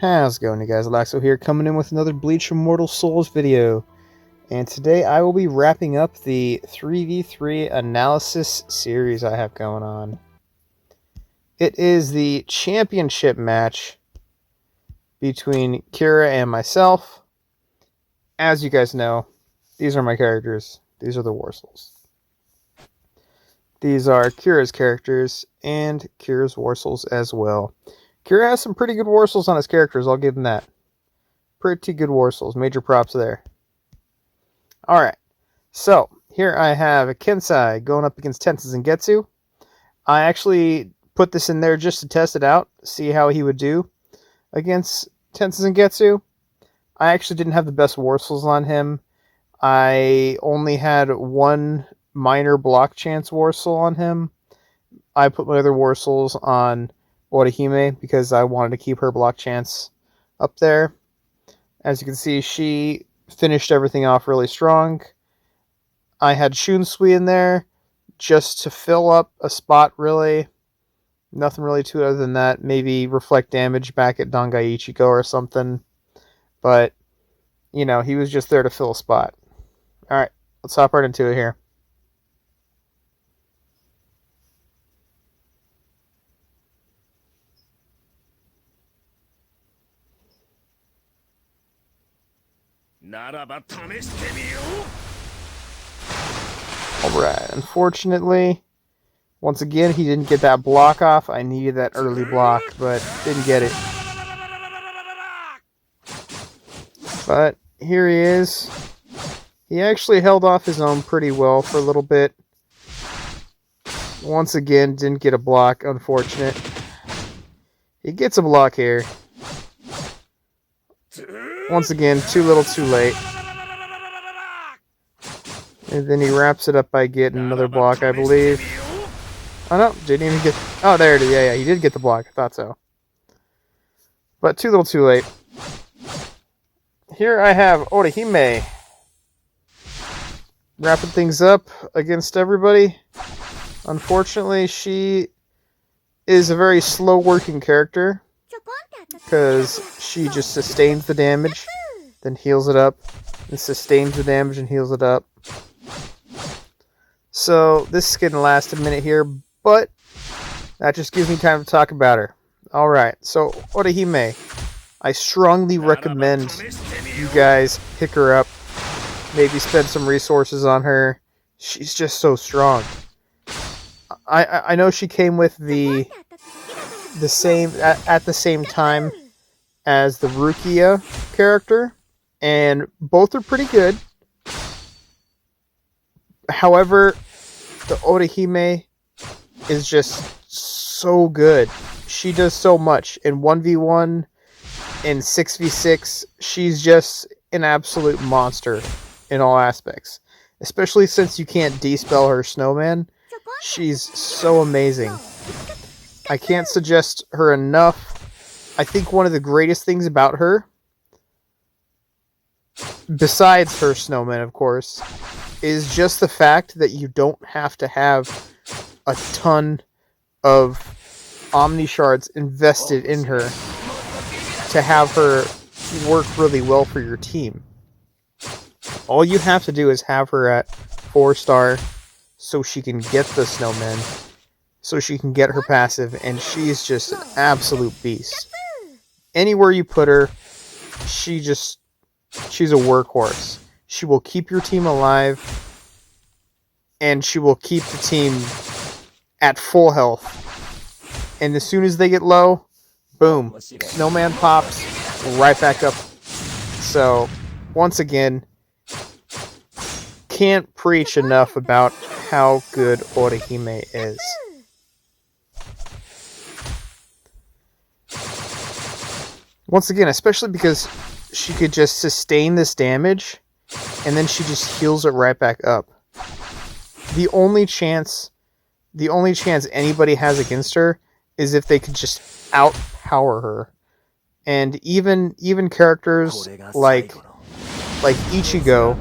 How's it going, you guys? Laxo here, coming in with another Bleach Immortal Souls video. And today I will be wrapping up the 3v3 analysis series I have going on. It is the championship match between Kira and myself. As you guys know, these are my characters. These are the War Souls. These are Kira's characters and Kira's War Souls as well. Kira has some pretty good War Souls on his characters, I'll give him that. Pretty good War Souls. Major props there. Alright, so here I have a Kensai going up against Tensei Zangetsu. I actually put this in there just to test it out, see how he would do against Tensei Zangetsu. I actually didn't have the best War Souls on him. I only had one minor block chance War Soul on him. I put my other War Souls on Orahime because I wanted to keep her block chance up there. As you can see, she finished everything off really strong. I had Shunsui in there just to fill up a spot, really. Nothing really to it other than that. Maybe reflect damage back at Dangai Ichigo or something. But, you know, he was just there to fill a spot. Alright, let's hop right into it here. Alright, unfortunately, once again, he didn't get that block off. I needed that early block, but didn't get it. But here he is. He actually held off his own pretty well for a little bit. Once again, didn't get a block, unfortunate. He gets a block here. Once again, too little too late. And then he wraps it up by getting another block, I believe. Oh no, didn't even get... Oh, there it is. Yeah, he did get the block. I thought so. But too little too late. Here I have Orahime wrapping things up against everybody. Unfortunately, she is a very slow working character because she just sustains the damage, then heals it up, and sustains the damage and heals it up. So this is going to last a minute here, but that just gives me time to talk about her. Alright, so Orahime, I strongly recommend you guys pick her up. Maybe spend some resources on her. She's just so strong. I know she came with the same at the same time as the Rukia character, and both are pretty good. However, the Orahime is just so good. She does so much in 1v1, in 6v6. She's just an absolute monster in all aspects. Especially since you can't dispel her snowman. She's so amazing. I can't suggest her enough. I think one of the greatest things about her, besides her snowman, of course, is just the fact that you don't have to have a ton of Omni Shards invested in her to have her work really well for your team. All you have to do is have her at 4-star so she can get the snowman, so she can get her passive, and she's just an absolute beast. Anywhere you put her, she's a workhorse. She will keep your team alive, and she will keep the team at full health. And as soon as they get low, boom, snowman pops right back up. So, once again, can't preach enough about how good Orahime is. Once again, especially because she could just sustain this damage, and then she just heals it right back up. The only chance anybody has against her is if they could just outpower her. And even characters like Ichigo,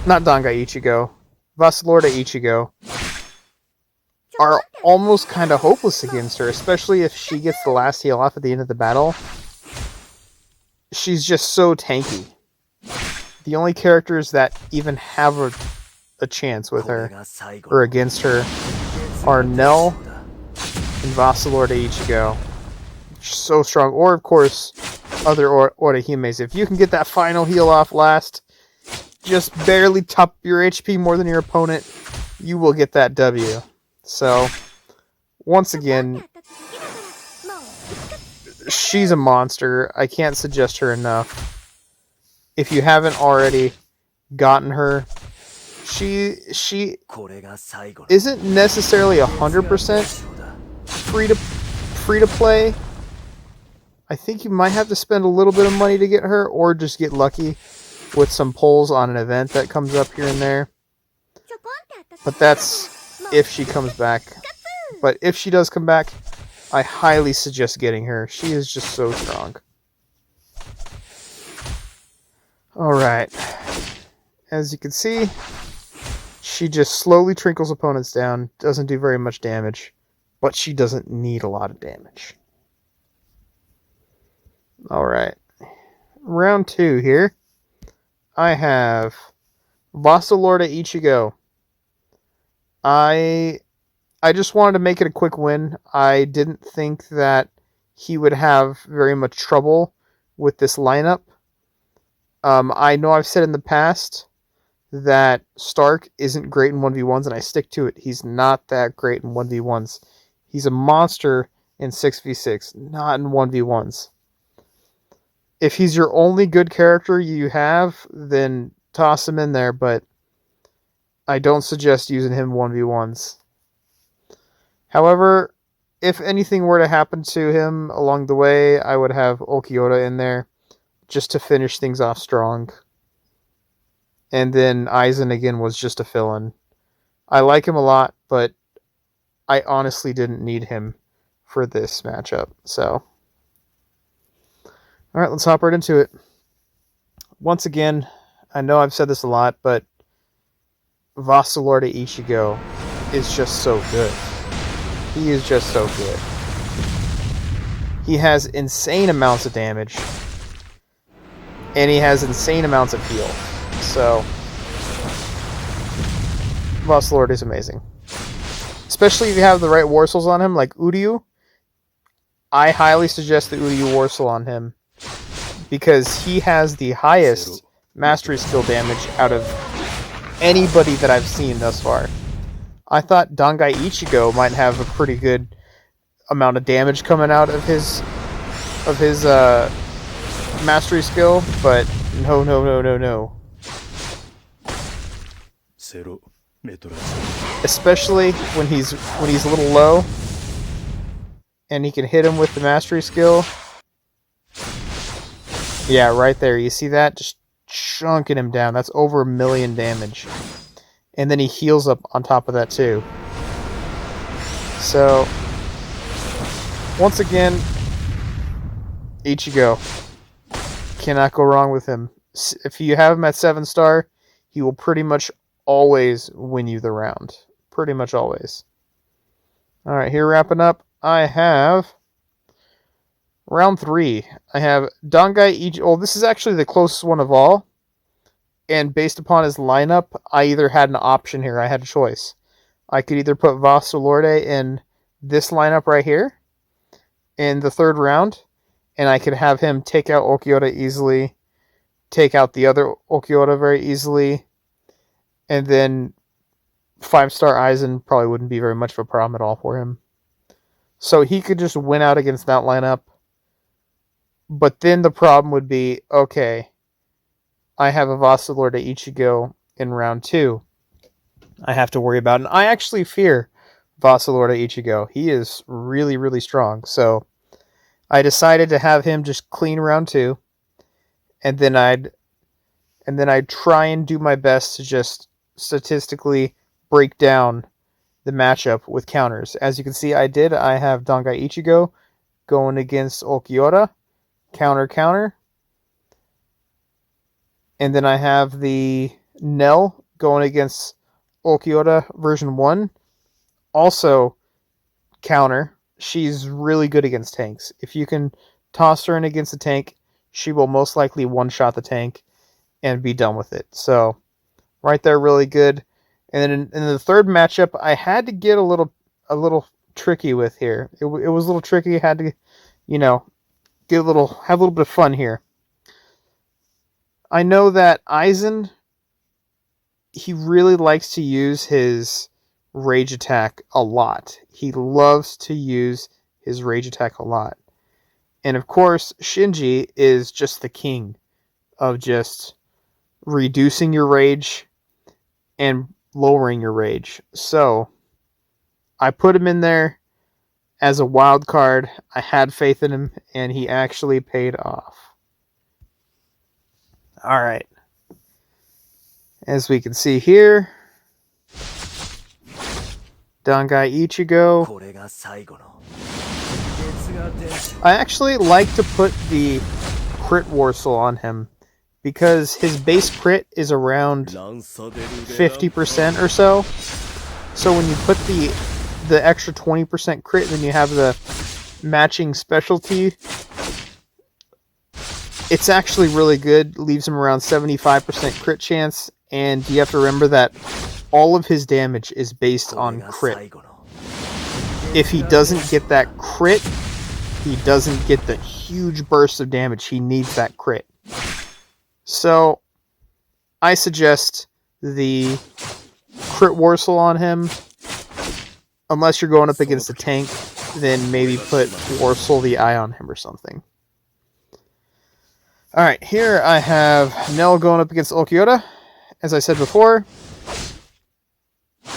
not Dangai Ichigo, Vasalorda Ichigo, are almost kind of hopeless against her, especially if she gets the last heal off at the end of the battle. She's just so tanky. The only characters that even have a chance with her or against her are Nell and Vassalord Ichigo. So strong. Or, of course, other Orahimes. If you can get that final heal off last, just barely top your HP more than your opponent, you will get that W. So, once again, she's a monster. I can't suggest her enough. If you haven't already gotten her, she isn't necessarily 100% free to play. I think you might have to spend a little bit of money to get her, or just get lucky with some pulls on an event that comes up here and there. But that's if she comes back. But if she does come back, I highly suggest getting her. She is just so strong. Alright. As you can see, she just slowly trinkles opponents down. Doesn't do very much damage. But she doesn't need a lot of damage. Alright. Round 2 here. I have Vassalord Ichigo. I just wanted to make it a quick win. I didn't think that he would have very much trouble with this lineup. I know I've said in the past that Stark isn't great in 1v1s, and I stick to it. He's not that great in 1v1s. He's a monster in 6v6, not in 1v1s. If he's your only good character you have, then toss him in there, but I don't suggest using him 1v1s. However, if anything were to happen to him along the way, I would have Ulquiorra in there just to finish things off strong. And then Aizen again was just a fill-in. I like him a lot, but I honestly didn't need him for this matchup. So, alright, let's hop right into it. Once again, I know I've said this a lot, but Vassalord Ichigo is just so good. He is just so good. He has insane amounts of damage. And he has insane amounts of heal. So, Vassalord is amazing. Especially if you have the right Warsals on him, like Uryu. I highly suggest the Uryu Warsal on him. Because he has the highest mastery skill damage out of anybody that I've seen thus far. I thought Dangai Ichigo might have a pretty good amount of damage coming out of his mastery skill, but no. Especially when he's a little low and he can hit him with the mastery skill. Yeah, right there. You see that? Just chunking him down. That's over 1 million damage. And then he heals up on top of that too. So, once again, Ichigo. Cannot go wrong with him. If you have him at 7-star, he will pretty much always win you the round. Pretty much always. Alright, here wrapping up, I have round 3. I have Dangai Ichigo. Oh, this is actually the closest one of all. And based upon his lineup, I either had an option here. I had a choice. I could either put Vassalord in this lineup right here in the 3rd round, and I could have him take out Ulquiorra easily, take out the other Ulquiorra very easily, and then 5-star Aizen probably wouldn't be very much of a problem at all for him. So he could just win out against that lineup. But then the problem would be, okay, I have a Vassalord Ichigo in round 2 I have to worry about. And I actually fear Vassalord Ichigo. He is really, really strong. So I decided to have him just clean round 2. And then I'd try and do my best to just statistically break down the matchup with counters. As you can see, I did. I have Dangai Ichigo going against Ulquiorra. Counter. And then I have the Nell going against Ulquiorra version 1. Also counter. She's really good against tanks. If you can toss her in against a tank, she will most likely one-shot the tank and be done with it. So, right there, really good. And then in the third matchup, I had to get a little tricky with here. It was a little tricky. I had to, have a little bit of fun here. I know that Aizen, he really likes to use his rage attack a lot. He loves to use his rage attack a lot. And of course, Shinji is just the king of just reducing your rage and lowering your rage. So, I put him in there as a wild card. I had faith in him, and he actually paid off. Alright. As we can see here, Dangai Ichigo. I actually like to put the crit Warsaw on him because his base crit is around 50% or so. So when you put the extra 20% crit, then you have the matching specialty. It's actually really good. Leaves him around 75% crit chance, and you have to remember that all of his damage is based on crit. If he doesn't get that crit, he doesn't get the huge burst of damage. He needs that crit. So, I suggest the crit Warsaw on him. Unless you're going up against a tank, then maybe put Warsaw the Eye on him or something. Alright, here I have Nell going up against Ulquiorra. As I said before,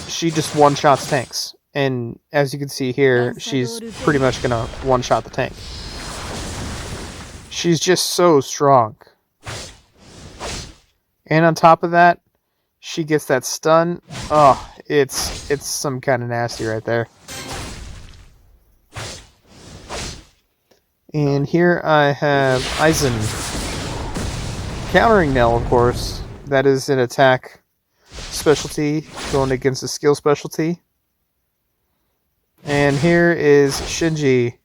she just one-shots tanks. And as you can see here, she's pretty much going to one-shot the tank. She's just so strong. And on top of that, she gets that stun. Oh, it's some kind of nasty right there. And here I have Aizen countering Nell, of course. That is an attack specialty going against a skill specialty. And here is Shinji.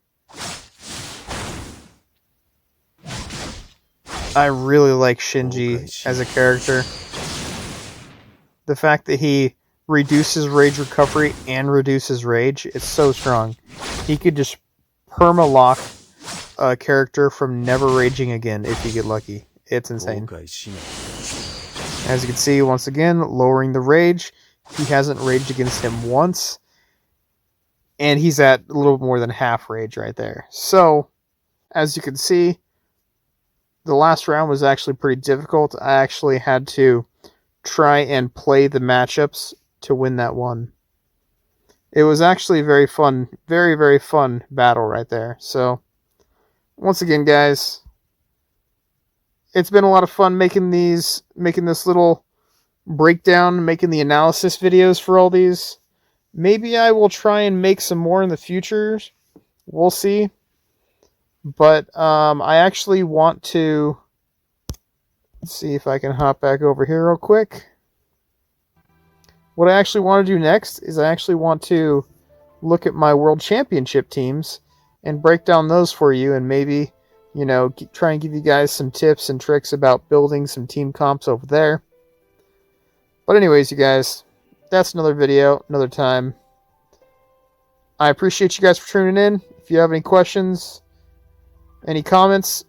I really like Shinji as a character. The fact that he reduces rage recovery and reduces rage, it's so strong. He could just perma-lock a character from never raging again if you get lucky. It's insane. As you can see, once again, lowering the rage. He hasn't raged against him once. And he's at a little more than half rage right there. So, as you can see, the last round was actually pretty difficult. I actually had to try and play the matchups to win that one. It was actually very fun, very, very fun battle right there. So, once again, guys, it's been a lot of fun making this little breakdown, making the analysis videos for all these. Maybe I will try and make some more in the future. We'll see. But I actually want to... Let's see if I can hop back over here real quick. What I actually want to do next is I actually want to look at my World Championship teams and break down those for you and maybe, try and give you guys some tips and tricks about building some team comps over there. But anyways, you guys, that's another video, another time. I appreciate you guys for tuning in. If you have any questions, any comments,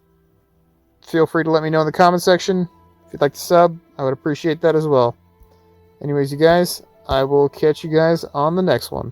feel free to let me know in the comment section. If you'd like to sub, I would appreciate that as well. Anyways, you guys, I will catch you guys on the next one.